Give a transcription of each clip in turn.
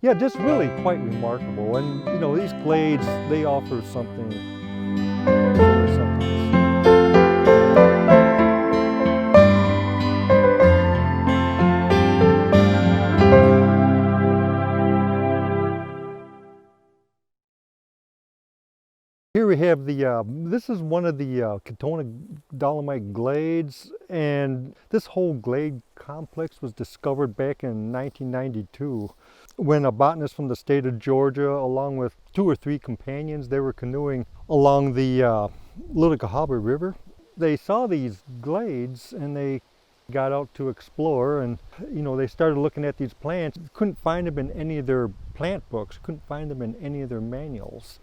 Yeah, just really quite remarkable. And these glades, they offer something. Here we have this is one of the Katona Dolomite glades, and this whole glade complex was discovered back in 1992 when a botanist from the state of Georgia, along with 2 or 3 companions, they were canoeing along the Little Cahaba River. They saw these glades and they got out to explore, and they started looking at these plants. Couldn't find them in any of their plant books, couldn't find them in any of their manuals.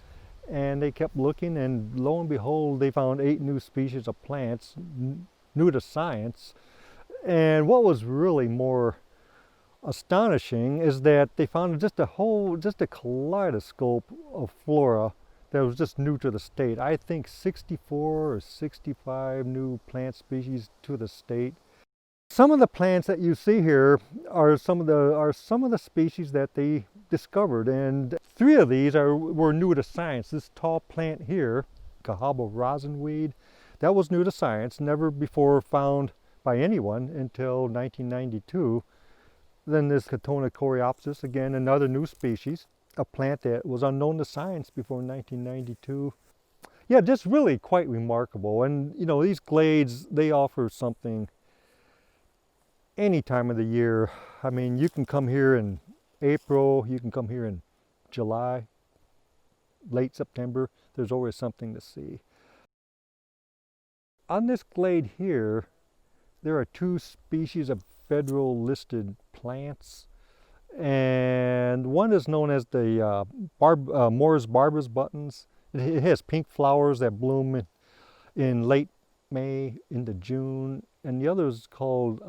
And they kept looking, and lo and behold, they found 8 new species of plants, new to science. And what was really more astonishing is that they found just a kaleidoscope of flora that was just new to the state. I think 64 or 65 new plant species to the state. Some of the plants that you see here are some of the species that they discovered, and 3 of these were new to science. This tall plant here, Cahaba rosinweed, that was new to science, never before found by anyone until 1992. Then this Katona coreopsis, again another new species, a plant that was unknown to science before 1992. Yeah, just really quite remarkable. And these glades, they offer something any time of the year. I mean, you can come here in April, you can come here in July, late September. There's always something to see. On this glade here, there are 2 species of federal listed plants, and one is known as the Moore's Barber's buttons. It has pink flowers that bloom in late May into June, and the other is called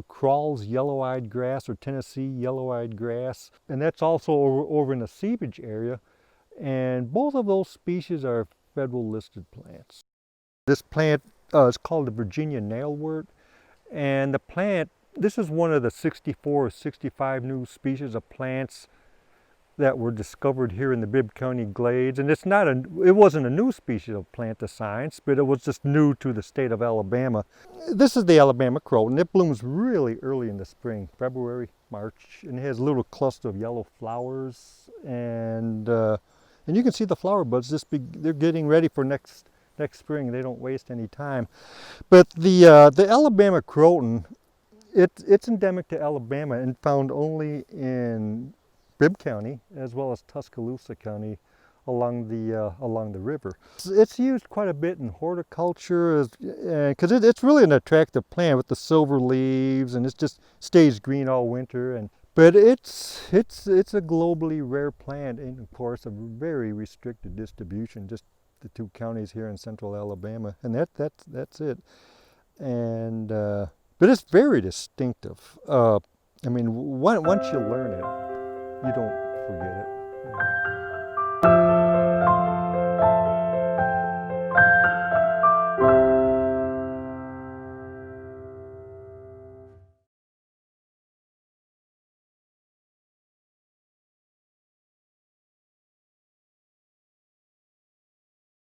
Crawl's yellow-eyed grass, or Tennessee yellow-eyed grass, and that's also over in the seepage area, and both of those species are federal listed plants. This plant is called the Virginia nailwort, and this is one of the 64 or 65 new species of plants that were discovered here in the Bibb County glades. And it wasn't a new species of plant to science, but it was just new to the state of Alabama. This is the Alabama croton. It blooms really early in the spring, February, March, and it has a little cluster of yellow flowers. And you can see the flower buds they're getting ready for next spring. They don't waste any time. But the Alabama croton, it's endemic to Alabama and found only in Bibb County as well as Tuscaloosa County along the river. It's used quite a bit in horticulture because it's really an attractive plant with the silver leaves, and it just stays green all winter. But it's a globally rare plant, and of course a very restricted distribution, just the 2 counties here in central Alabama, and that's it. And but it's very distinctive. I mean, once you learn it, you don't forget it.